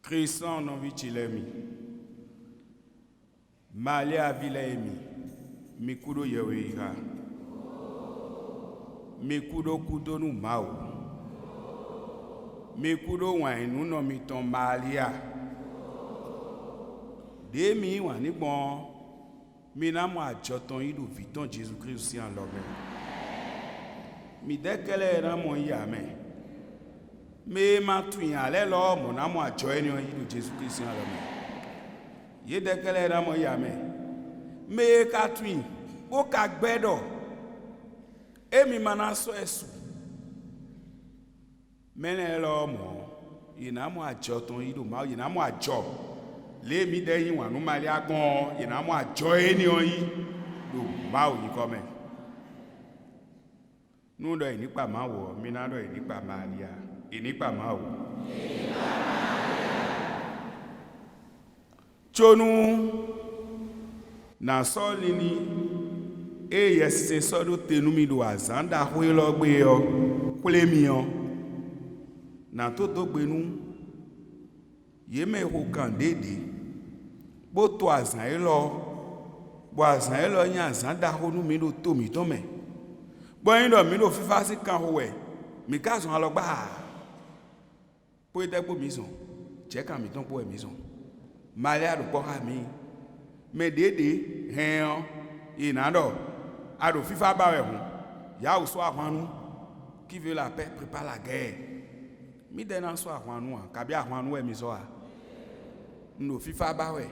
Christian non vichilemi. Malia vilemi. Mikudo yeweira. Mikudo kudo nu mau. Mikudo wainu no miton malia. Demi wani bon. Minamo adjoton idu viton Jésus-Christ aussi en l'homme. Mi dekele era mon yame. Me matuin ale lo mon amo adjoin idu Jésus-Christ en l'homme. Ye dekele era mon yame. Me katwin o kagbedo. Emi manaso esu. Mene lo mo. Inamo adjoton idu ma inamo adjo. Les midéi ou nous maliagon, il y a moi joie ni on y, nous ma ou ni comme. Nous doit ni pas ma ou, mina doit ni pas malia, et ni pas ma ou. Chonu na solini e yesse sodo tenumi do azanda huilo gbe yo, kulemion. Na toto gbe nu yeme ho kan dede bo to azan e lo yan azan da ho nu mi lo to mi to me bo yin do mi lo fifa si kan ho we mi ka so lo gba po te po mi so je kan mi ton po e mi so malia do po ha mi me dede hen ina do a do fifa ba we ho ya o so ahwanu qui veut la paix prépare la guerre mi de nan so ahwanu a ka bi ahwanu e mi so a no fifa ba we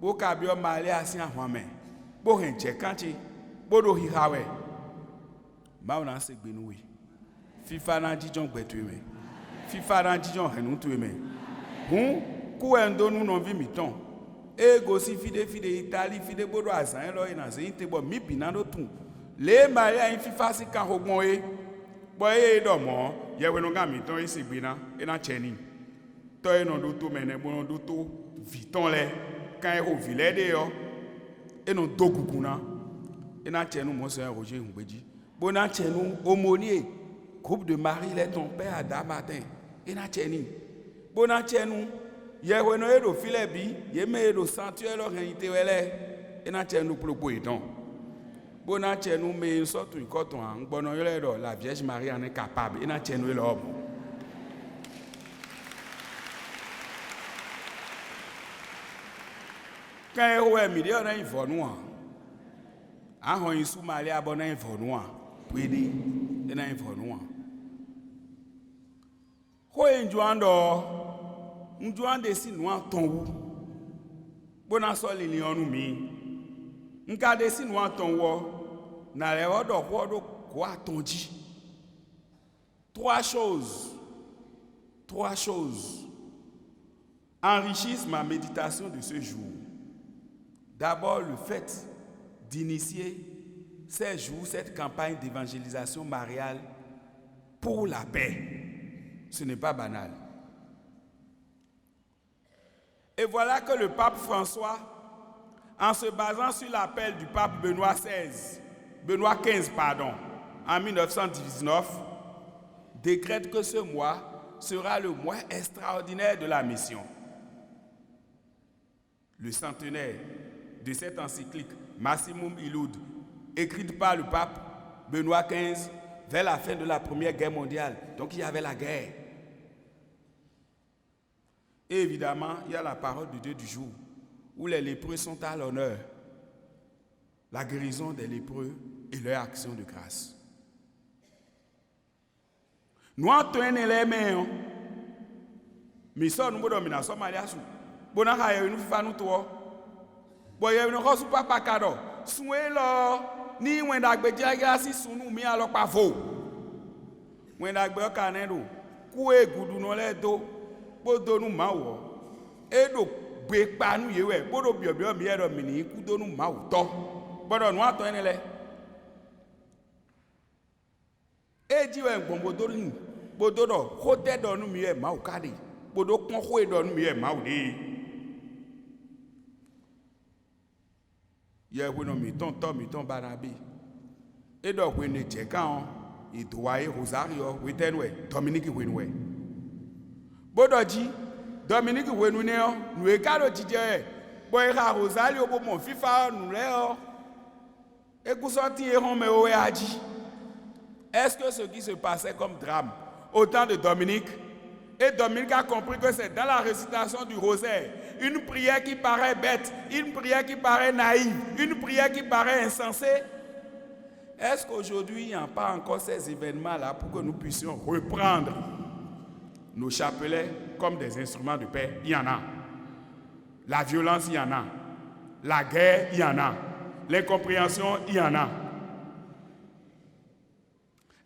bo ka bi o male asin ahwame bo henche kanchi bo do hiha we ma una se gbenu we fifa na jijon gbetu me fifa na jijon henu tu me ku endo nu no vi mi ton e go si fide Italie fide bodo azan lo ina se inte bo mi binado tun le male ayin fifa si kan hogbon e bo e do mo ye we no ga mi ton isi gbina e na cheni to e no do to mene bo no do to viton le kan e ho vile de yo e no do kukuna e na chenu mo se Roger Ngbeji bo na chenu aumônier groupe de Marie les ton père Adam matin e na cheni bo na chenu ye we no e do file bi ye me e do sanctuaire lo renité wele e na chenu plopo iton bo na chenu me so tu ikoton an gbono yo le do la Vierge Marie en est capable e na chenu le homme. Quand il y a un million de gens, ils sont malés à bon niveau. Puis, ils sont informés. Quand ils ont des signes noirs tombent. Bon, on a les lions nous. On a des signes noirs tombent. Dans les ordres, quoi attendit? Trois choses enrichissent ma méditation de ce jour. D'abord, le fait d'initier ces jours, cette campagne d'évangélisation mariale pour la paix. Ce n'est pas banal. Et voilà que le pape François, en se basant sur l'appel du pape Benoît XV, en 1919, décrète que ce mois sera le mois extraordinaire de la mission. Le centenaire de cette encyclique Massimum Illud, écrite par le pape Benoît XV vers la fin de la Première Guerre mondiale. Donc il y avait la guerre. Et évidemment, il y a la parole de Dieu du jour, où les lépreux sont à l'honneur. La guérison des lépreux et leur action de grâce. Nous entraînons les mains. Mais ça, nous sommes Somalia. Nous sommes boye no hosu papa kado suelo ni wenda gbe jaga si sunu mi alo pa fo wenda gbe kanelo ku egudu no le do bodo nu mawo edo gbe panu yewe bodo biobio mi ero mi ni ku do nu mawo to bodo nu ato ene le eji we gbon bodo do ho te do nu mi e mawo kade bodo kon ho e do nu mi e mawo de ye we no mi ton barabi e do we ne je kan e do wa e rosario we tenwe Dominique wenwe bodoji Dominique Wenuneo, nous est cadre Didier. Boira Rosalie au bon FIFA, nous l'est. Et vous sortir mais au dit. Est-ce que ce qui se passait comme drame au temps de Dominique, et Dominique a compris que c'est dans la récitation du rosaire, une prière qui paraît bête, une prière qui paraît naïve, une prière qui paraît insensée. Est-ce qu'aujourd'hui, il n'y a pas encore ces événements-là pour que nous puissions reprendre nos chapelets comme des instruments de paix? Il y en a. La violence, il y en a. La guerre, il y en a. L'incompréhension, il y en a.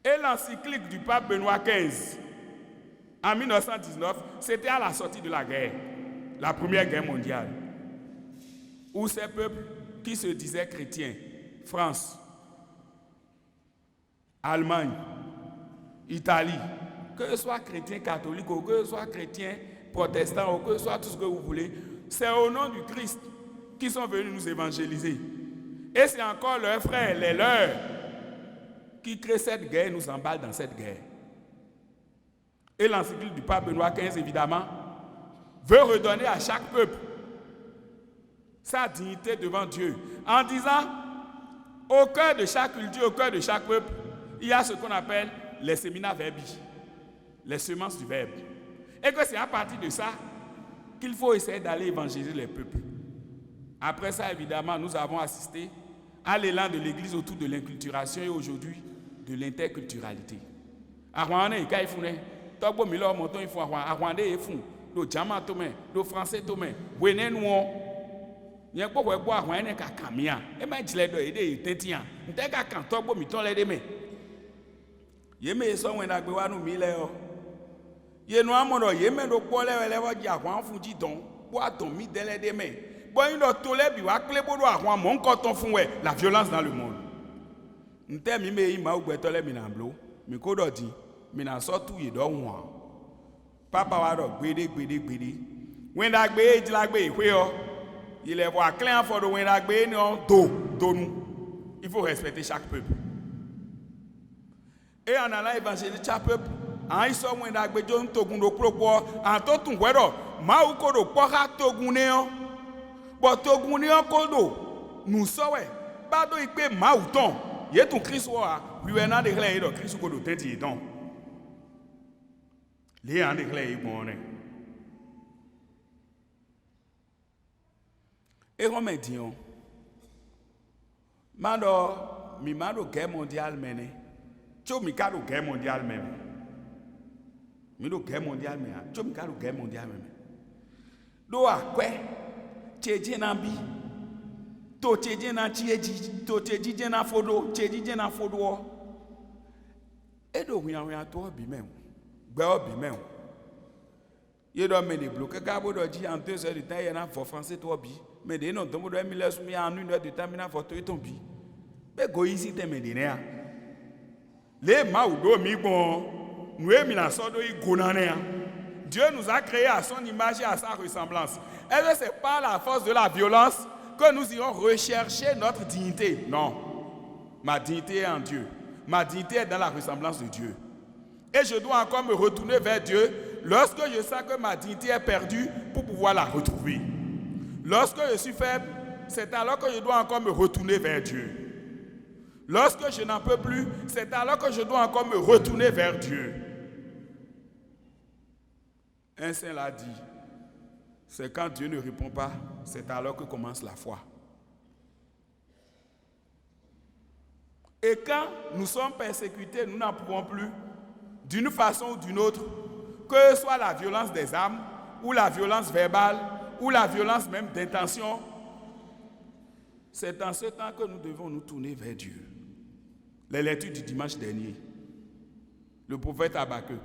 Et l'encyclique du pape Benoît XV, en 1919, c'était à la sortie de la guerre, la Première Guerre mondiale, où ces peuples qui se disaient chrétiens, France, Allemagne, Italie, que ce soit chrétiens catholiques ou que ce soit chrétiens protestants ou que ce soit tout ce que vous voulez, c'est au nom du Christ qu'ils sont venus nous évangéliser. Et c'est encore leurs frères, les leurs, qui créent cette guerre et nous emballent dans cette guerre. Et l'encyclique du pape Benoît XV, évidemment, veut redonner à chaque peuple sa dignité devant Dieu, en disant, au cœur de chaque culture, au cœur de chaque peuple, il y a ce qu'on appelle les semina verbi, les semences du verbe. Et que c'est à partir de ça qu'il faut essayer d'aller évangéliser les peuples. Après ça, évidemment, nous avons assisté à l'élan de l'Église autour de l'inculturation et aujourd'hui de l'interculturalité. Togbo milo moto ifo Rwande efun do jama to me do français to me wene nu yen po we bo ahwan ne kakamia e ma jile do ede tetian nte ka kan togbo mi ton le de me ye me so wen agbe wa nu mi le o ye nu amodo ye me do po le wo ji ahwan fun ji don bo aton mi de le de me bo yin do to le bi wa kle bo do ahwan mo nko ton fun we la violence dans le monde nte mi me yi ma ugbe to le mi na blo mi ko do di mina so tu ye do won papa wa do gbede when da gbe ejila gbe ihwe o il est voir clair for the when da gbe ni o do nous il faut respecter chaque peuple et en allant évangéliser chaque peuple en iso when da gbe jo ntogun do propo an to tun wedo ma u ko do po ha togun ne o but togun ne o ko do nu so we ba do ipe ma u ton ye tun Christ wa we were not declare do Christ ko do tenti don. Les gens déclarent bon. Et on me dit, mi mando guerre mondiale mene. Tu mi kado guerre mondiale même. Mi do guerre mondiale même. Tu mi kado guerre mondiale même. Do akwe, cheje na bi. To cheje na chieji, to cheje na fodo, cheje na fodo. Et do rien to bi même. Il doit me débloquer car vous dit en 2 heures de temps il y en a pour français toi bi mais des non donc vous doit me laisser en 1 heure de temps maintenant pour toi ton bi mais go ici te me diner les maoudo mi bon nous est mis la sorte de gonane Dieu nous a créé à son image et à sa ressemblance est-ce que c'est pas la force de la violence que nous irons rechercher notre dignité? Non, ma dignité est en Dieu, ma dignité est dans la ressemblance de Dieu. Et je dois encore me retourner vers Dieu lorsque je sens que ma dignité est perdue pour pouvoir la retrouver. Lorsque je suis faible, c'est alors que je dois encore me retourner vers Dieu. Lorsque je n'en peux plus, c'est alors que je dois encore me retourner vers Dieu. Un saint l'a dit, c'est quand Dieu ne répond pas, c'est alors que commence la foi. Et quand nous sommes persécutés, nous n'en pouvons plus, d'une façon ou d'une autre, que ce soit la violence des âmes, ou la violence verbale, ou la violence même d'intention, c'est dans ce temps que nous devons nous tourner vers Dieu. Les lectures du dimanche dernier, le prophète Habakkuk,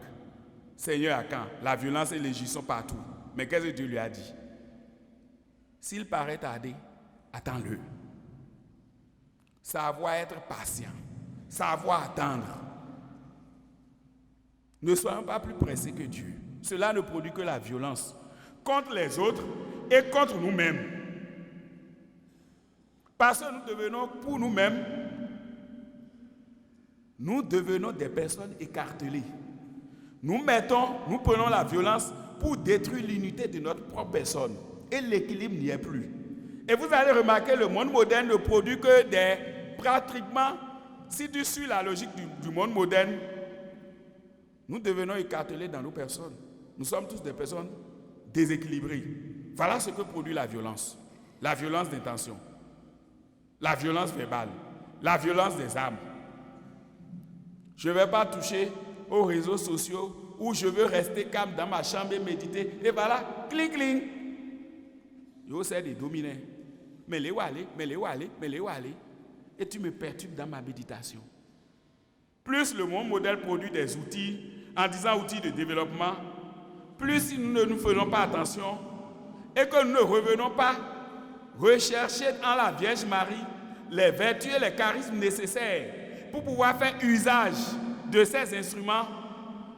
Seigneur, à quand? La violence et les juges sont partout. Mais qu'est-ce que Dieu lui a dit? S'il paraît tarder, attends-le. Savoir être patient, savoir attendre. Ne soyons pas plus pressés que Dieu. Cela ne produit que la violence contre les autres et contre nous-mêmes. Parce que nous devenons pour nous-mêmes, nous devenons des personnes écartelées. Nous prenons la violence pour détruire l'unité de notre propre personne. Et l'équilibre n'y est plus. Et vous allez remarquer, le monde moderne ne produit que pratiquement, si tu suis la logique du monde moderne, nous devenons écartelés dans nos personnes. Nous sommes tous des personnes déséquilibrées. Voilà ce que produit la violence. La violence d'intention. La violence verbale. La violence des âmes. Je ne vais pas toucher aux réseaux sociaux où je veux rester calme dans ma chambre et méditer. Et voilà, cling, cling. Je sais de dominer. Mais les aller. Et tu me perturbes dans ma méditation. Plus le monde modèle produit des outils, en disant outils de développement, plus si nous ne nous faisons pas attention et que nous ne revenons pas rechercher en la Vierge Marie les vertus et les charismes nécessaires pour pouvoir faire usage de ces instruments,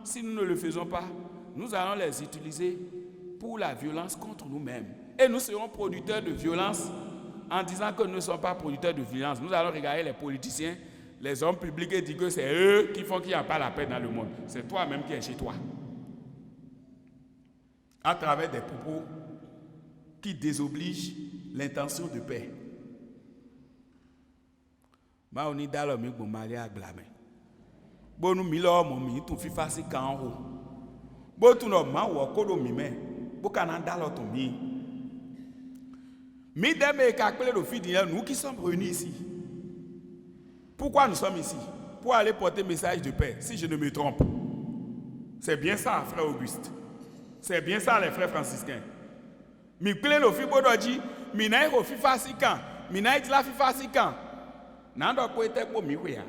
si nous ne le faisons pas, nous allons les utiliser pour la violence contre nous-mêmes. Et nous serons producteurs de violence en disant que nous ne sommes pas producteurs de violence. Nous allons regarder les politiciens, les hommes publics et dire que c'est eux qui font qu'il n'y a pas la paix dans le monde. C'est toi-même qui es chez toi. À travers des propos qui désobligent l'intention de paix. Ma on est dans le milieu de marier à Glamé. Bon nous milo momi tu fi fasi kan ho. Bon tu no ma wo kodo mi me. Bo kana dalo to mi. Mi deme ka pele do fi dire nous qui sommes réunis ici. Pourquoi nous sommes ici? Pour aller porter message de paix, si je ne me trompe. C'est bien ça, frère Auguste. C'est bien ça, les frères franciscains. Mi pele do fi bodoji, mi na ho fi fasi kan, mi na itla fi fasi kan. Nando ko ete ko mi we ya.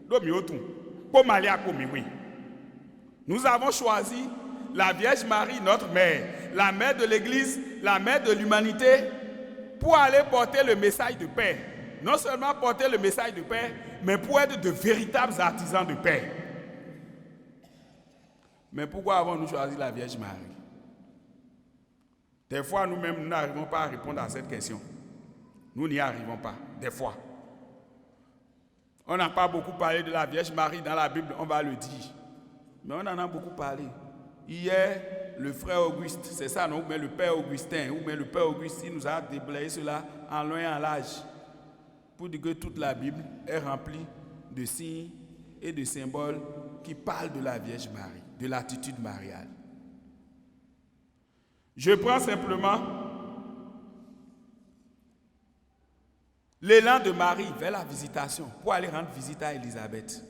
Do mi otun. Nous avons choisi la Vierge Marie, notre mère, la mère de l'Église, la mère de l'humanité, pour aller porter le message de paix. Non seulement porter le message de paix, mais pour être de véritables artisans de paix. Mais pourquoi avons-nous choisi la Vierge Marie? Des fois, nous-mêmes, nous n'arrivons pas à répondre à cette question. Nous n'y arrivons pas, des fois. On n'a pas beaucoup parlé de la Vierge Marie dans la Bible, on va le dire. Mais on en a beaucoup parlé. Hier, le frère Auguste, c'est ça, non? Ou bien le père Augustin, ou bien le père Auguste, il nous a déblayé cela en long et en large. Pour dire que toute la Bible est remplie de signes et de symboles qui parlent de la Vierge Marie, de l'attitude mariale. Je prends simplement l'élan de Marie vers la visitation, pour aller rendre visite à Élisabeth.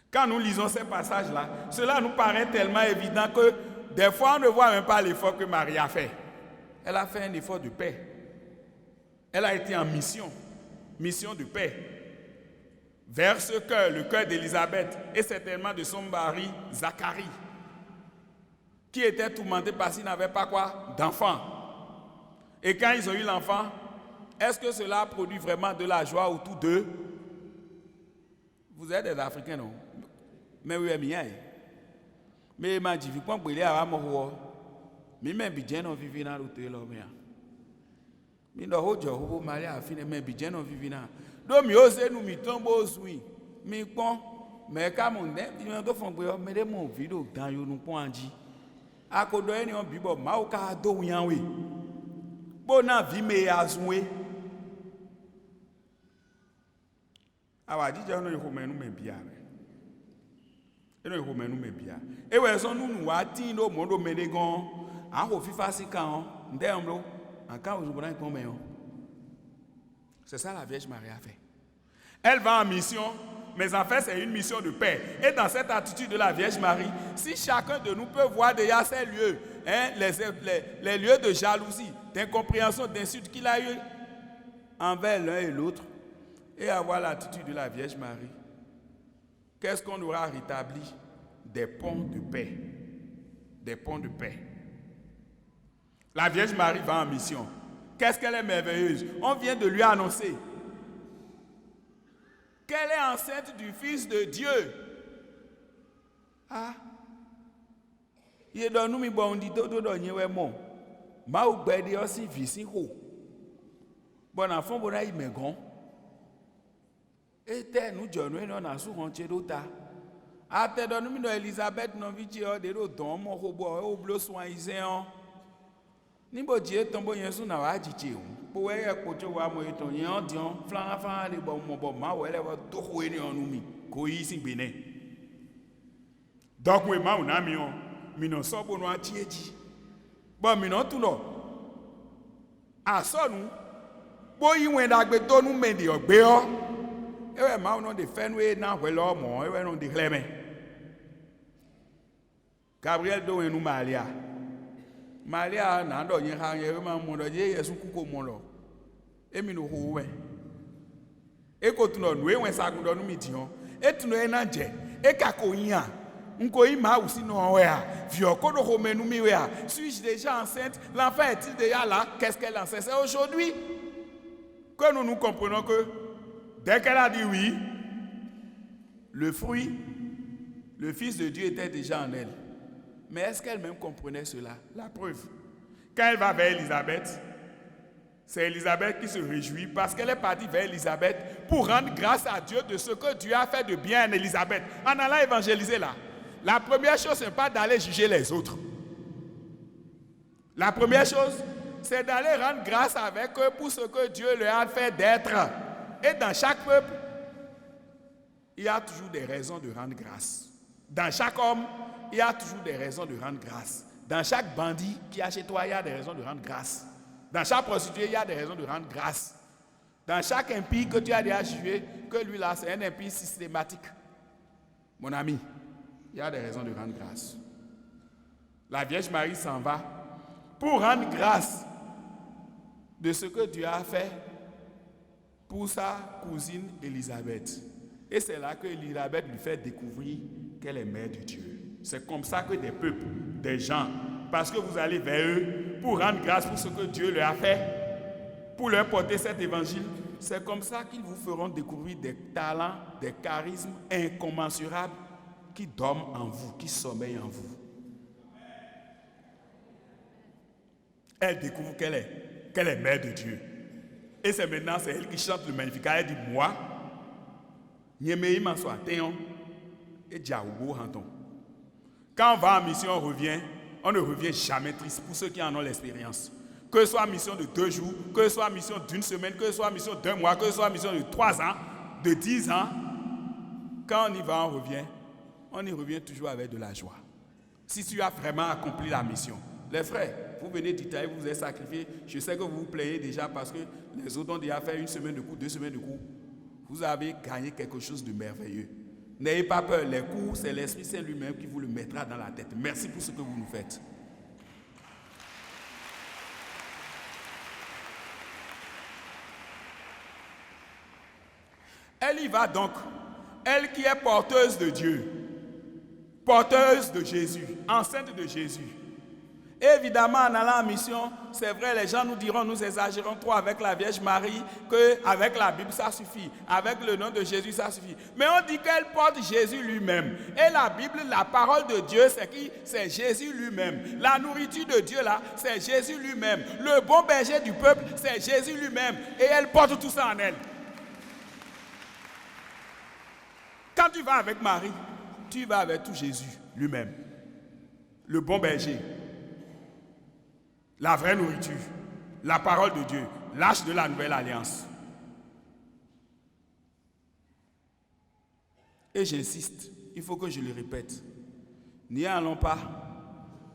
Quand nous lisons ces passages-là, cela nous paraît tellement évident que des fois on ne voit même pas l'effort que Marie a fait. Elle a fait un effort de paix. Elle a été en mission de paix, vers ce cœur, le cœur d'Élisabeth et certainement de son mari Zacharie, qui était tourmenté parce qu'il n'avait pas quoi? D'enfant. Et quand ils ont eu l'enfant, est-ce que cela produit vraiment de la joie autour d'eux? Vous êtes des Africains, non? Mais oui, mais il m'a dit, vous pouvez aller à Moho. Mais même bien on vit dans l'hôtel. Mais dans le jour où Marie a fini, mais bien on vit dans. Donc, nous nous tombons aux ouïes. Mais bon, mais comme on est, il y a des gens qui ont mis mon vidéo dans le point. À côté de nous, Bible, Maoka do yanwe. Bona vie me azoué. Awa di jano yo menu me bia. Eno yo menu me bia. E we so nu wa tin no mondo menegon. An ho fifa sikan, ndemlo, an ka ojubran kon meyon. C'est ça la Vierge Marie a fait. Elle va en mission, mais en fait c'est une mission de paix. Et dans cette attitude de la Vierge Marie, si chacun de nous peut voir déjà ces lieux, hein, les lieux de jalousie, d'incompréhension, d'insulte qu'il a eu envers l'un et l'autre, et avoir l'attitude de la Vierge Marie, qu'est-ce qu'on aura rétabli? Des ponts de paix. Des ponts de paix. La Vierge Marie va en mission. Qu'est-ce qu'elle est merveilleuse? On vient de lui annoncer qu'elle est enceinte du Fils de Dieu. Ah. Il donne nous mi bon dit tout donner ouais mon. Ma ou bedi aussi visi ho. Bon enfant bon aïe megon. Et nous John on a sous rentier d'ota. Até dans nous Elisabeth non vidéo de l'automne mon robot au bleu soignant. Ni bo Dieu tombo yensu na wa jiche o. Po e ko jo wa mo eton yan dion flan de bo mo bo ma we le wa to ho ni onu mi. Ko yi sin bene. Donc we ma una mi on. Mi no so bo no atieji. Bo mi no tu lo. Asonu. Bo yi wen dagbe to nu me de ogbe o. Ewe ma no de fenwe na we lo mo, ewe no de cleme. Gabriel do enu Maria. Maria na do yin ha ye ma mo do je Yesu kuko mo lo. Emi no ho we. E ko tu no nu e wen sagun do nu mi ti hon. E tu no e na je. E ka ko yin a. Nko yi ma aussi no we a. Vi oko do ho menu mi we a. Suis-je déjà enceinte? L'enfant est-il déjà là? Qu'est-ce qu'elle enseigne? C'est aujourd'hui que nous comprenons que dès qu'elle a dit oui, le fruit, le Fils de Dieu était déjà en elle. Mais est-ce qu'elle-même comprenait cela? La preuve. Quand elle va vers Élisabeth, c'est Élisabeth qui se réjouit parce qu'elle est partie vers Élisabeth pour rendre grâce à Dieu de ce que Dieu a fait de bien en Élisabeth. En allant évangéliser là. La première chose, ce n'est pas d'aller juger les autres. La première chose, c'est d'aller rendre grâce avec eux pour ce que Dieu leur a fait d'être. Et dans chaque peuple, il y a toujours des raisons de rendre grâce. Dans chaque homme, il y a toujours des raisons de rendre grâce. Dans chaque bandit qui a chez toi, il y a des raisons de rendre grâce. Dans chaque prostituée, il y a des raisons de rendre grâce. Dans chaque impie que tu as déjà jugé, que lui là, c'est un impie systématique. Mon ami, il y a des raisons de rendre grâce. La Vierge Marie s'en va pour rendre grâce de ce que Dieu a fait pour sa cousine Élisabeth. Et c'est là que Élisabeth lui fait découvrir qu'elle est mère de Dieu. C'est comme ça que des peuples, des gens, parce que vous allez vers eux pour rendre grâce pour ce que Dieu leur a fait, pour leur porter cet évangile, c'est comme ça qu'ils vous feront découvrir des talents, des charismes incommensurables qui dorment en vous, qui sommeillent en vous. Elle découvre qu'elle est mère de Dieu. Et c'est maintenant, c'est elle qui chante le Magnificat. Elle dit, moi, Nyemei Mansoa Théon et Diaoubo Hanton. Quand on va en mission, on ne revient jamais triste pour ceux qui en ont l'expérience. Que ce soit mission de 2 jours, que ce soit mission d'1 semaine, que ce soit mission d'1 mois, que ce soit mission de 3 ans, de 10 ans, quand on y va, on y revient toujours avec de la joie. Si tu as vraiment accompli la mission. Les frères, vous venez d'Italie, vous vous êtes sacrifiés. Je sais que vous vous plaignez déjà parce que les autres ont déjà fait 1 semaine de cours, 2 semaines de cours. Vous avez gagné quelque chose de merveilleux. N'ayez pas peur, les cours, c'est l'Esprit Saint lui-même qui vous le mettra dans la tête. Merci pour ce que vous nous faites. Elle y va donc, elle qui est porteuse de Dieu, porteuse de Jésus, enceinte de Jésus. Évidemment, en allant en mission, c'est vrai, les gens nous diront, nous exagérons trop avec la Vierge Marie, qu'avec la Bible, ça suffit. Avec le nom de Jésus, ça suffit. Mais on dit qu'elle porte Jésus lui-même. Et la Bible, la parole de Dieu, c'est qui? C'est Jésus lui-même. La nourriture de Dieu, là, c'est Jésus lui-même. Le bon berger du peuple, c'est Jésus lui-même. Et elle porte tout ça en elle. Quand tu vas avec Marie, tu vas avec tout Jésus lui-même. Le bon berger. La vraie nourriture, la parole de Dieu, l'arche de la nouvelle alliance. Et j'insiste, il faut que je le répète, n'y allons pas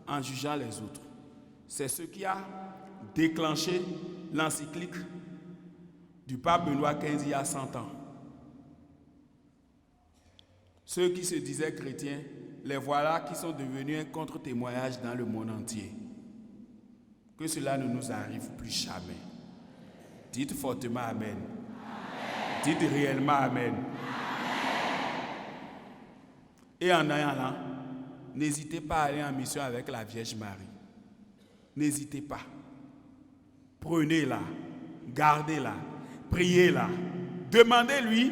en jugeant les autres. C'est ce qui a déclenché l'encyclique du pape Benoît XV il y a 100 ans. Ceux qui se disaient chrétiens, les voilà qui sont devenus un contre-témoignage dans le monde entier. Que cela ne nous arrive plus jamais. Dites fortement Amen. Amen. Dites réellement Amen. Amen. Et en allant là, n'hésitez pas à aller en mission avec la Vierge Marie. N'hésitez pas. Prenez-la, gardez-la, priez-la. Demandez-lui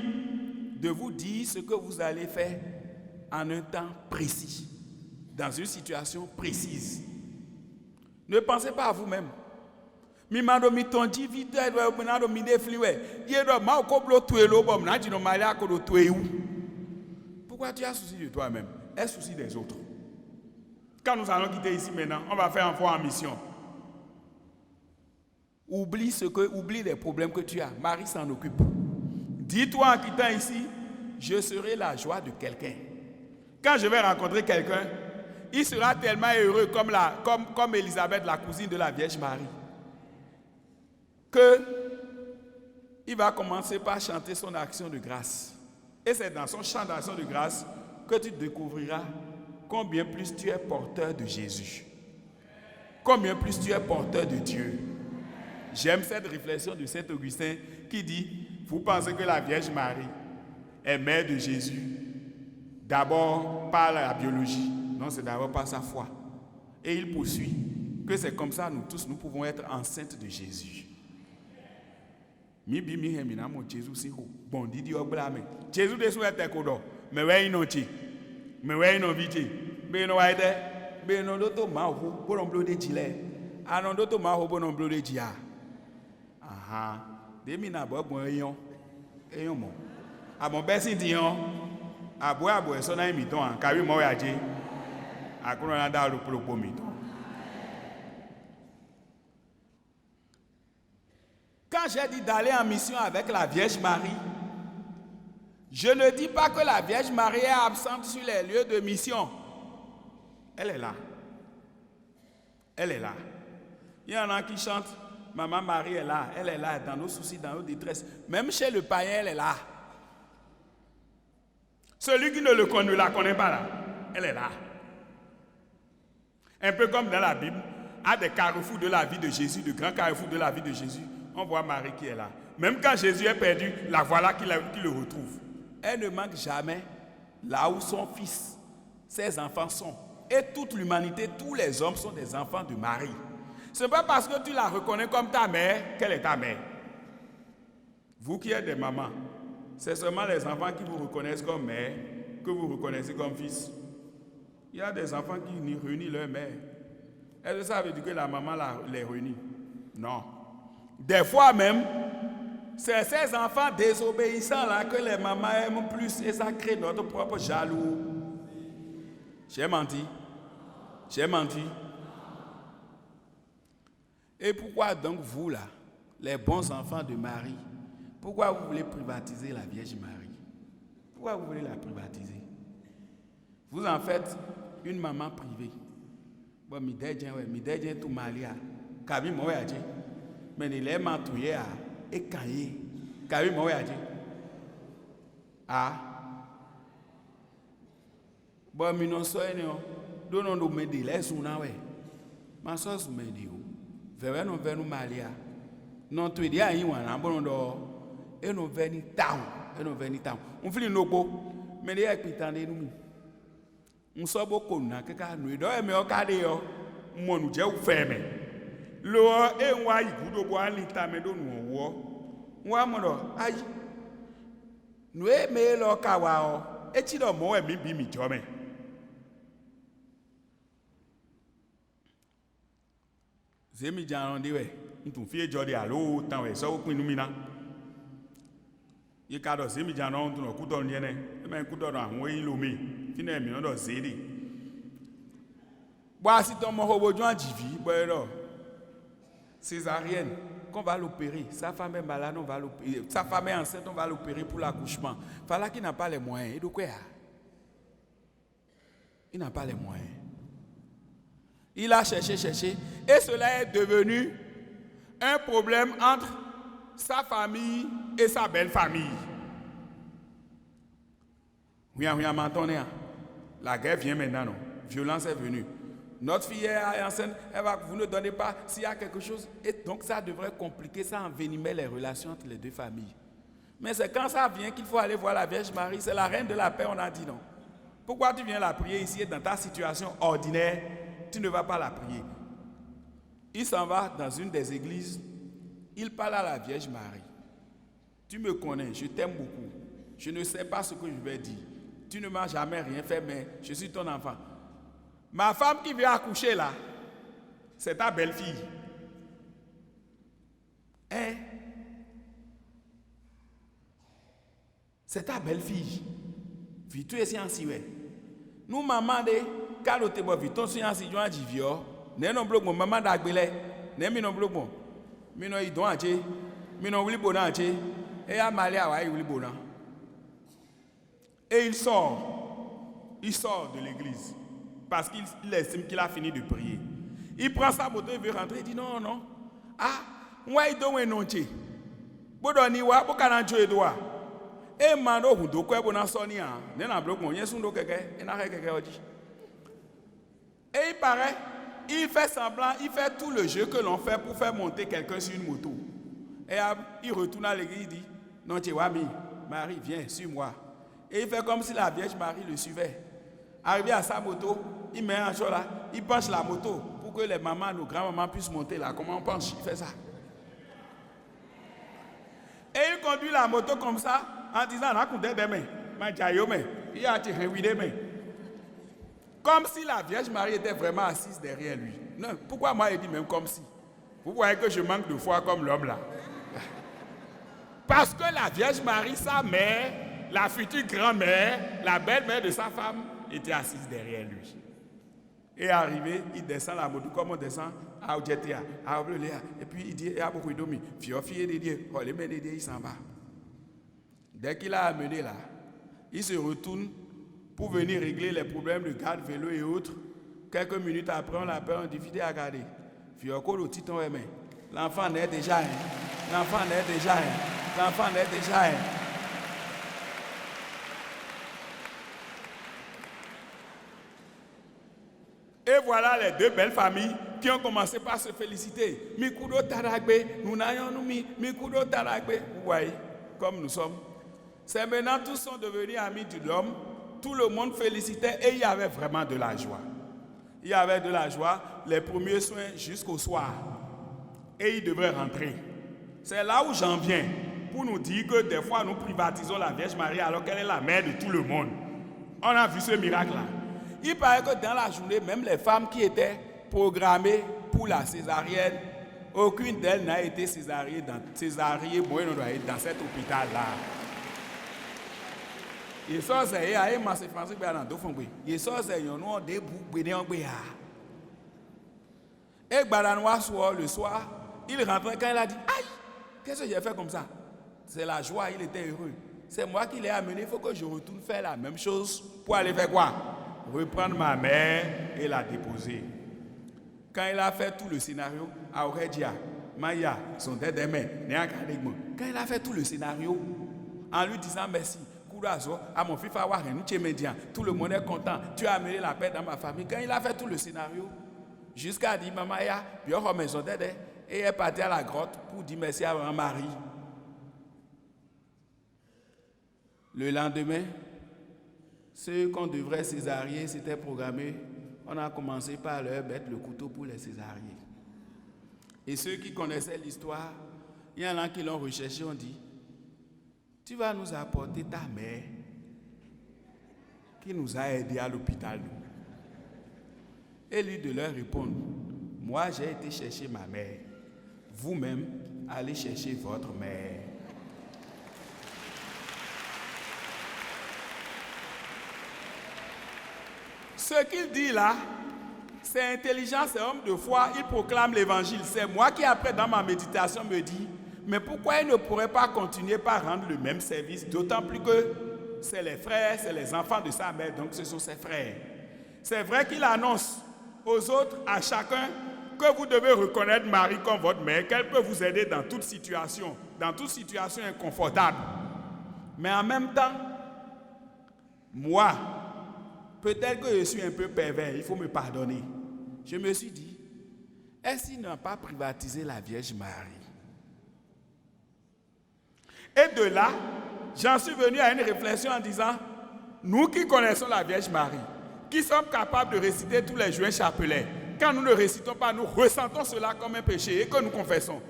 de vous dire ce que vous allez faire en un temps précis, dans une situation précise. Ne pensez pas à vous-même. Pourquoi tu as souci de toi-même? Aie souci des autres. Quand nous allons quitter ici maintenant, on va faire un fois en mission. Oublie les problèmes que tu as. Marie s'en occupe. Dis-toi en quittant ici, je serai la joie de quelqu'un. Quand je vais rencontrer quelqu'un, il sera tellement heureux comme Élisabeth, la cousine de la Vierge Marie, qu'il va commencer par chanter son action de grâce. Et c'est dans son chant d'action de grâce que tu découvriras combien plus tu es porteur de Jésus. Combien plus tu es porteur de Dieu. J'aime cette réflexion de Saint Augustin qui dit, vous pensez que la Vierge Marie est mère de Jésus d'abord par la biologie. Non, c'est d'abord par sa foi. Et il poursuit que c'est comme ça, nous tous, nous pouvons être enceintes de Jésus. Jésus de souhaite kodo me we inochi me we inoviti be no waide be no doto ma ho bono blode jile anon doto ma ho bono blode jia aha de mi na bo gbon eyan mo amon be sin diyan abo eso na mi ton kawi mo ya je akuno na da roporopo mi ton. Quand j'ai dit d'aller en mission avec la Vierge Marie, je ne dis pas que la Vierge Marie est absente sur les lieux de mission. Elle est là. Elle est là. Il y en a qui chantent, Maman Marie est là, elle est là, dans nos soucis, dans nos détresses. Même chez le païen, elle est là. Celui qui ne la connaît pas là, elle est là. Un peu comme dans la Bible, à des carrefours de la vie de Jésus, de grands carrefours de la vie de Jésus, on voit Marie qui est là. Même quand Jésus est perdu, la voilà qui le retrouve. Elle ne manque jamais là où son fils, ses enfants sont. Et toute l'humanité, tous les hommes sont des enfants de Marie. Ce n'est pas parce que tu la reconnais comme ta mère qu'elle est ta mère. Vous qui êtes des mamans, c'est seulement les enfants qui vous reconnaissent comme mère que vous reconnaissez comme fils. Il y a des enfants qui réunissent leur mère. Est-ce que ça veut dire que la maman les réunit? Non. Des fois même, c'est ces enfants désobéissants là que les mamans aiment plus et ça crée notre propre jaloux. J'ai menti. J'ai menti. Et pourquoi donc vous là, les bons enfants de Marie, pourquoi vous voulez privatiser la Vierge Marie? Pourquoi vous voulez la privatiser? Vous en faites une maman privée. Bon, mi dédien tout malia. Kabi mo ya je. Mais il est mantouillé à et caillé. Kabi mo ya je. Ah. Bon, mi non so ene o. Dono no me de les una we. Ma so su me de o. Vewe no venu malia. Non tu dia yin wan ambon do. E no veni town. E no veni town. On fili no gbo. Me de e pitande nu mi. On so boko na keka no do e me o kade yo. Mo nu je u fe me. Lo e nwa igudo bo alita me do nu wo. Nwa mo do ayi. Nu e me lo ka wa o. E ti do mo e mi bi mi jo me. Zemi jaron de we. Ntu fie jo de alo tan we so pin nu mi na. Ye ka do zemi jaron tu no ku do ni ne. E me ku do awon yin lo mi. Fina mi no do zede. Bois si ton mohobo joan jivi, boiro. Césarienne, qu'on va l'opérer. Sa femme est malade, on va l'opérer. Sa femme est enceinte, on va l'opérer pour l'accouchement. Voilà qui n'a pas les moyens. Et de quoi? Il n'a pas les moyens. Il a cherché. Et cela est devenu un problème entre sa famille et sa belle famille. Oui, maintenant, la guerre vient maintenant, non? Violence est venue. Notre fille est enceinte, vous ne donnez pas s'il y a quelque chose. Et donc ça devrait compliquer, ça envenimer les relations entre les deux familles. Mais c'est quand ça vient qu'il faut aller voir la Vierge Marie. C'est la reine de la paix, on a dit non. Pourquoi tu viens la prier ici et dans ta situation ordinaire, tu ne vas pas la prier? Il s'en va dans une des églises, il parle à la Vierge Marie. Tu me connais, je t'aime beaucoup. Je ne sais pas ce que je vais dire. Tu ne m'as jamais rien fait, mais je suis ton enfant. Ma femme qui vient accoucher là, c'est ta belle-fille. Hein? C'est ta belle-fille. Vito est si ouais. Nous maman de calote bo vito si si jo anji vio. Ne non bloc mon maman d'agbele. Ne mi non bloc mon. Mi non idon ache. Mi non wuli bona ache. Et a malé a wa wuli bona. Et il sort de l'église parce qu'il estime qu'il a fini de prier. Il prend sa moto, il veut rentrer, il dit non. Ah, moi il donne un onche. Bodoni wa, bokanancho edwa. Et mano hundo kwe bona sonia. Nena bloc mon yesu ndo keke, ena keke oji. Et il paraît, il fait semblant, il fait tout le jeu que l'on fait pour faire monter quelqu'un sur une moto. Et il retourne à l'église, il dit non, tu vois, Marie, viens, suis-moi. Et il fait comme si la Vierge Marie le suivait. Arrivé à sa moto, il met un jour là, il penche la moto pour que les mamans, nos grands-mamans puissent monter là. Comment on penche? Il fait ça. Et il conduit la moto comme ça, en disant, il a tiré des mains. Comme si la Vierge Marie était vraiment assise derrière lui. Non, pourquoi moi il dit même comme si? Vous voyez que je manque de foi comme l'homme là. Parce que la Vierge Marie, sa mère, la future grand-mère, la belle-mère de sa femme, était assise derrière lui. Et arrivé, il descend la moto, comme on descend à Ojetea, à Obléa. Et puis il dit, il y a beaucoup d'hommes, fille de Dieu, les mains de Dieu, il s'en va. Dès qu'il a amené là, il se retourne pour venir régler les problèmes de garde, vélo et autres. Quelques minutes après, on l'appelle, on dit, fille à garder. Fille au col au titon, mais l'enfant naît déjà. L'enfant naît déjà. L'enfant naît déjà. Et voilà les deux belles familles qui ont commencé par se féliciter. Mikudo Taragbe, nous n'ayons nous mis, Mikudo Taragbe. Vous voyez, comme nous sommes. C'est maintenant tous sont devenus amis de l'homme. Tout le monde félicitait et il y avait vraiment de la joie. Il y avait de la joie, les premiers soins jusqu'au soir. Et il devrait rentrer. C'est là où j'en viens pour nous dire que des fois nous privatisons la Vierge Marie alors qu'elle est la mère de tout le monde. On a vu ce miracle-là. Il paraît que dans la journée, même les femmes qui étaient programmées pour la césarienne, aucune d'elles n'a été césariée dans cet hôpital-là. Et ça, c'est français et ça, c'est un des et le soir, il rentrait quand il a dit aïe, qu'est-ce que j'ai fait comme ça? C'est la joie, il était heureux. C'est moi qui l'ai amené, il faut que je retourne faire la même chose pour aller faire quoi? Reprendre ma mère et la déposer. Quand il a fait tout le scénario, Aurédia, Maya, son tête des mains, quand il a fait tout le scénario, en lui disant merci, à mon fils tout le monde est content, tu as amené la paix dans ma famille. Quand il a fait tout le scénario, jusqu'à dire maman ya, et elle est partie à la grotte pour dire merci à Marie. Le lendemain, ceux qu'on devrait césarier, c'était programmé. On a commencé par leur mettre le couteau pour les césarier. Et ceux qui connaissaient l'histoire, il y en a qui l'ont recherché, on dit, tu vas nous apporter ta mère qui nous a aidés à l'hôpital. Et lui de leur répondre, moi j'ai été chercher ma mère. Vous-même, allez chercher votre mère. Ce qu'il dit là, c'est intelligent, c'est homme de foi, il proclame l'évangile. C'est moi qui après dans ma méditation me dis, mais pourquoi il ne pourrait pas continuer par rendre le même service, d'autant plus que c'est les frères, c'est les enfants de sa mère, donc ce sont ses frères. C'est vrai qu'il annonce aux autres, à chacun, que vous devez reconnaître Marie comme votre mère, qu'elle peut vous aider dans toute situation inconfortable. Mais en même temps, moi, peut-être que je suis un peu pervers, il faut me pardonner. Je me suis dit, est-ce qu'ils n'ont pas privatisé la Vierge Marie? Et de là, j'en suis venu à une réflexion en disant, nous qui connaissons la Vierge Marie, qui sommes capables de réciter tous les juins chapelets, quand nous ne récitons pas, nous ressentons cela comme un péché et que nous confessons.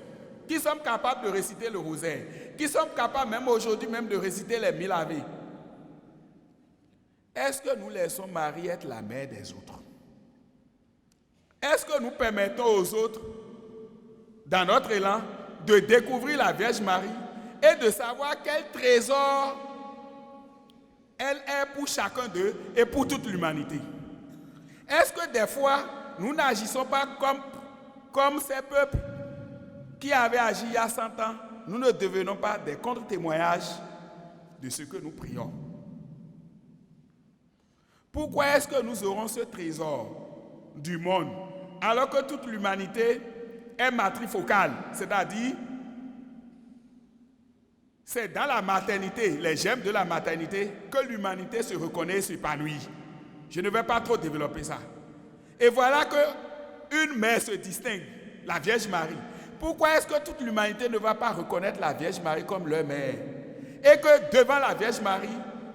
Qui sommes capables de réciter le rosaire, qui sommes capables même aujourd'hui même de réciter les 1000 Ave. Est-ce que nous laissons Marie être la mère des autres? Est-ce que nous permettons aux autres, dans notre élan, de découvrir la Vierge Marie et de savoir quel trésor Elle est pour chacun d'eux et pour toute l'humanité. Est-ce que des fois, nous n'agissons pas comme ces peuples qui avaient agi il y a 100 ans? Nous ne devenons pas des contre-témoignages de ce que nous prions. Pourquoi est-ce que nous aurons ce trésor du monde alors que toute l'humanité est matrifocale, c'est-à-dire c'est dans la maternité, les gemmes de la maternité, que l'humanité se reconnaît et s'épanouit. Je ne vais pas trop développer ça. Et voilà qu'une mère se distingue, la Vierge Marie. Pourquoi est-ce que toute l'humanité ne va pas reconnaître la Vierge Marie comme leur mère? Et que devant la Vierge Marie,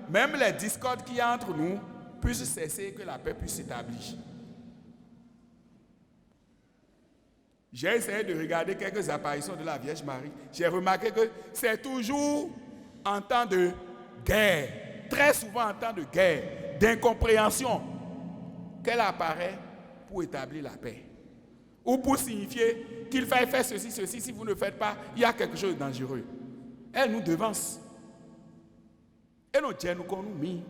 même les discordes qu'il y a entre nous puissent cesser et que la paix puisse s'établir. J'ai essayé de regarder quelques apparitions de la Vierge Marie. J'ai remarqué que c'est toujours en temps de guerre, très souvent en temps de guerre, d'incompréhension, qu'elle apparaît pour établir la paix. Ou pour signifier qu'il faille faire ceci, si vous ne faites pas, il y a quelque chose de dangereux. Elle nous devance. Et nous disons qu'on nous mis.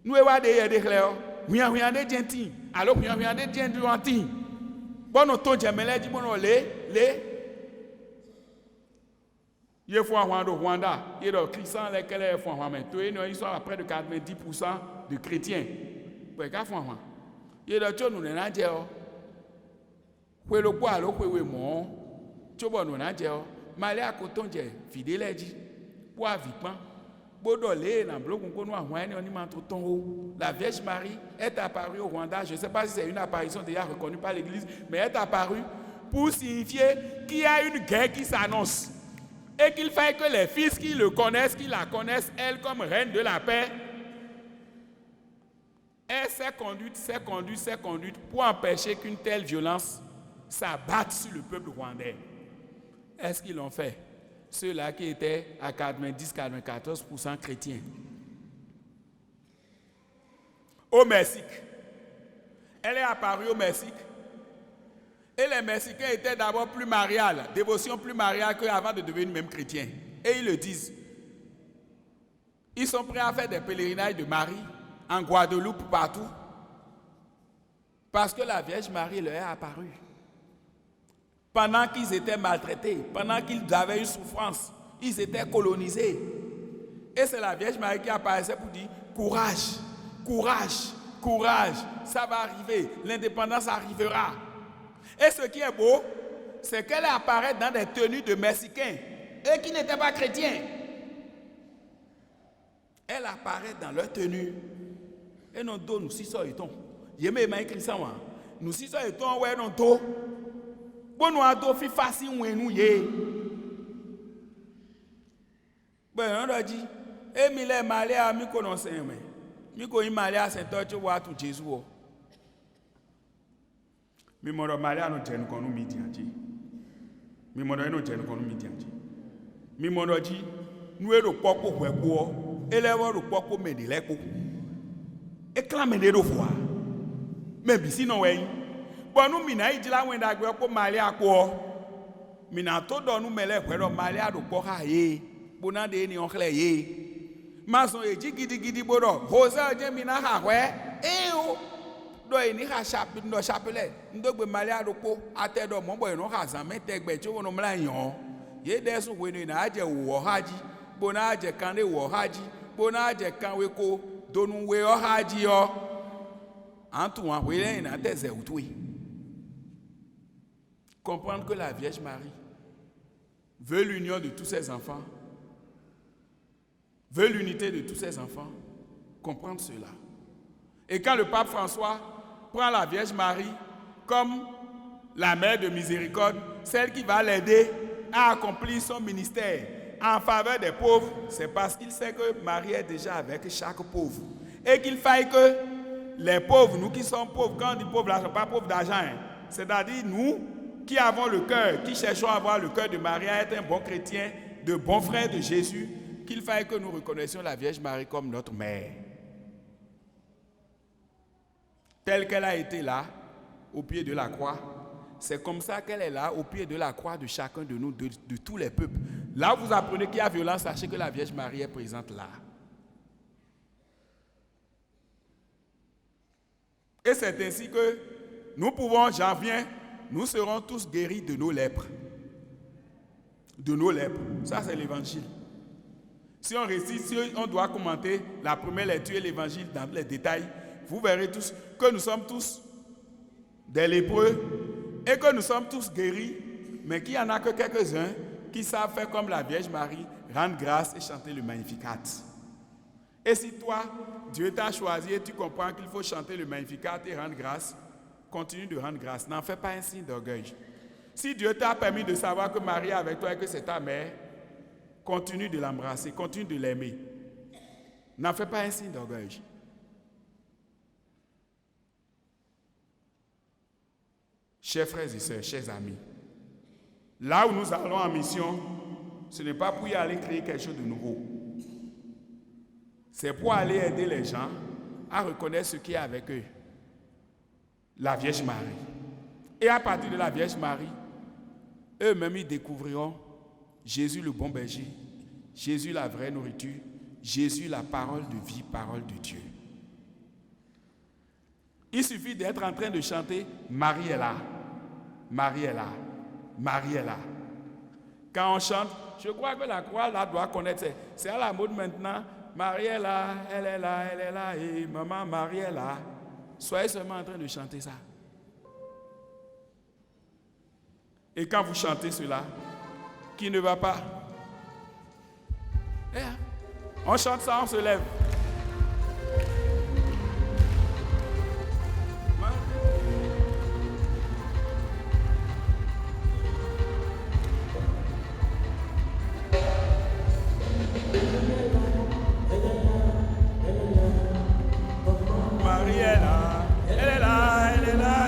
Nous avons des clés, nous avons des gentils, alors nous avons des gentils. Bon, nous avons dit bon, les. Il faut avoir au Rwanda, il y a des chrétiens lesquels font mais ils sont à près de 90% de chrétiens. Il y a des gens nous n'avons dit que le poids alors que we mon, tu vois nous n'avons dit malé à coton j'ai fidèle dit pour avipant. La Vierge Marie est apparue au Rwanda. Je ne sais pas si c'est une apparition déjà reconnue par l'Église, mais elle est apparue pour signifier qu'il y a une guerre qui s'annonce et qu'il faille que les fils qui le connaissent, qui la connaissent, elle comme reine de la paix, elle s'est conduite pour empêcher qu'une telle violence s'abatte sur le peuple rwandais. Est-ce qu'ils l'ont fait? Ceux-là qui étaient à 90-94% chrétiens. Au Mexique. Elle est apparue au Mexique. Et les Mexicains étaient d'abord plus mariales, dévotion plus mariale qu'avant de devenir même chrétiens. Et ils le disent. Ils sont prêts à faire des pèlerinages de Marie, en Guadeloupe, partout. Parce que la Vierge Marie leur est apparue. Pendant qu'ils étaient maltraités, pendant qu'ils avaient une souffrance, ils étaient colonisés. Et c'est la Vierge Marie qui apparaissait pour dire courage, courage, courage, ça va arriver, l'indépendance arrivera. Et ce qui est beau, c'est qu'elle apparaît dans des tenues de Mexicains, eux qui n'étaient pas chrétiens. Elle apparaît dans leur tenue. Et non, nous si ça et ton. Yémé écrit ça, nous si ça et ton, ouais, non, to. Bon, nous avons fait facile, nous y bon, on a dit, et il est malé à mi connaissance, mais mi connais malé à Saint-Ouen, tu vois tout Jésus. Mi moro malé à nous jeunes qu'on nous midi anti. Mi moro nous jeunes qu'on nous midi anti. Mi moro dit, nous est le popo hueco, et les voix le popo médilèco. Et clame des deux fois. Mais si non, ouais. Bon, nous mina dit là où on a gagné pour malé à quoi? Mina tout dans nous mêler pour malé à do quoi yé. Bona de ni on clé yé. Mason e dit gidi bodo. Rosa de mina ha ouais. Eh do ni ha chapelet do chapelet. Ndo gbe malé à do ko ate do mon boy no ha zame te gbe cho no mla yon. Ye de so we ni na aje wo haji. Bona aje kan de wo haji. Bona aje kan we ko donu we o haji yo. Antou an we na te ze outui. Comprendre que la Vierge Marie veut l'union de tous ses enfants, veut l'unité de tous ses enfants, comprendre cela. Et quand le pape François prend la Vierge Marie comme la mère de miséricorde, celle qui va l'aider à accomplir son ministère en faveur des pauvres, c'est parce qu'il sait que Marie est déjà avec chaque pauvre. Et qu'il faille que les pauvres, nous qui sommes pauvres, quand on dit pauvres, là, ne sont pas pauvres d'argent, hein, c'est-à-dire nous, qui avons le cœur, qui cherchons à avoir le cœur de Marie, à être un bon chrétien, de bons frères de Jésus, qu'il faille que nous reconnaissions la Vierge Marie comme notre mère. Telle qu'elle a été là, au pied de la croix, c'est comme ça qu'elle est là, au pied de la croix de chacun de nous, de tous les peuples. Là où vous apprenez qu'il y a violence, sachez que la Vierge Marie est présente là. Et c'est ainsi que nous pouvons, j'en viens, nous serons tous guéris de nos lèpres. De nos lèpres. Ça, c'est l'évangile. Si on récite, si on doit commenter la première lecture et l'évangile dans les détails, vous verrez tous que nous sommes tous des lépreux et que nous sommes tous guéris, mais qu'il n'y en a que quelques-uns qui savent faire comme la Vierge Marie, rendre grâce et chanter le Magnificat. Et si toi, Dieu t'a choisi et tu comprends qu'il faut chanter le Magnificat et rendre grâce, continue de rendre grâce. N'en fais pas un signe d'orgueil. Si Dieu t'a permis de savoir que Marie est avec toi et que c'est ta mère, continue de l'embrasser, continue de l'aimer. N'en fais pas un signe d'orgueil. Chers frères et sœurs, chers amis, là où nous allons en mission, ce n'est pas pour y aller créer quelque chose de nouveau. C'est pour aller aider les gens à reconnaître ce qui est avec eux. La Vierge Marie. Et à partir de la Vierge Marie, eux-mêmes ils découvriront Jésus le bon berger, Jésus la vraie nourriture, Jésus la parole de vie, parole de Dieu. Il suffit d'être en train de chanter « Marie est là, Marie est là, Marie est là ». Quand on chante, je crois que la croix là doit connaître, c'est à la mode maintenant, Marie est là, elle est là, elle est là, et maman Marie est là. Soyez seulement en train de chanter ça. Et quand vous chantez cela, qui ne va pas? On chante ça, on se lève. Marie est là, elle est là, elle est là.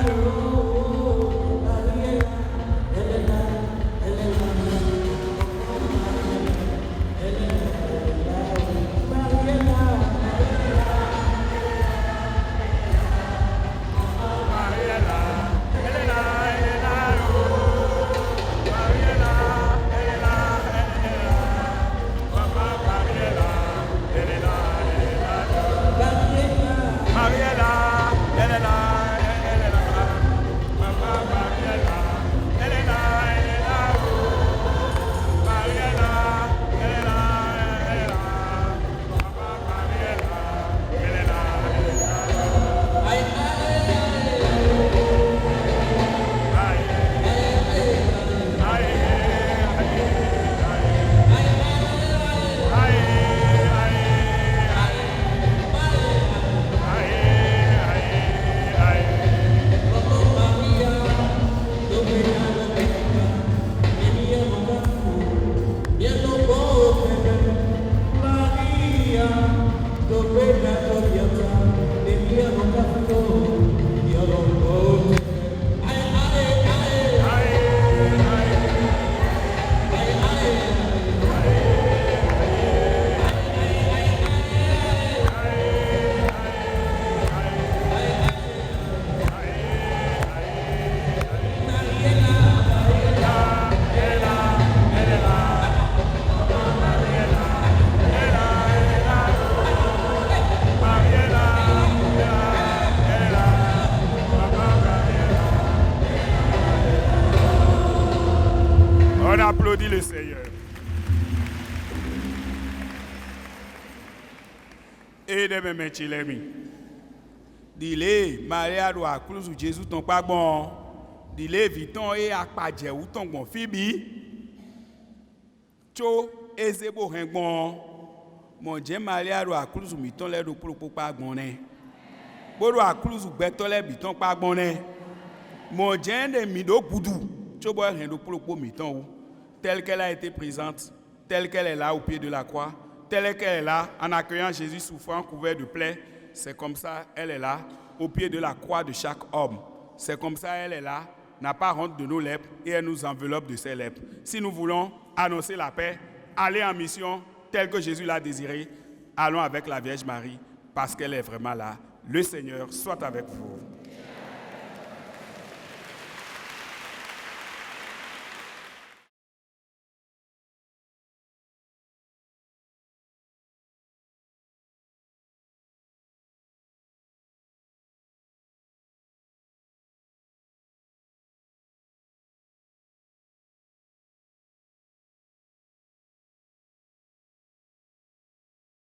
On applaudit le Seigneur. Et de mes métiers, dile Maria doit cruz ou Jésus ton pas bon. Dile viton et akpadje ou ton bon fibi. Cho ezebo rengbon. Mon Dieu Maria doit cruz ou miton le do pour pas bon né. Bodo a cruz ou betole biton pas bon né. Mon Dieu de mido boudou. Cho boy rendo pour miton ou. Telle qu'elle a été présente, telle qu'elle est là au pied de la croix, telle qu'elle est là en accueillant Jésus souffrant, couvert de plaies. C'est comme ça, elle est là, au pied de la croix de chaque homme. C'est comme ça, elle est là, n'a pas honte de nos lèpres et elle nous enveloppe de ses lèpres. Si nous voulons annoncer la paix, aller en mission, tel que Jésus l'a désiré, allons avec la Vierge Marie, parce qu'elle est vraiment là. Le Seigneur soit avec vous.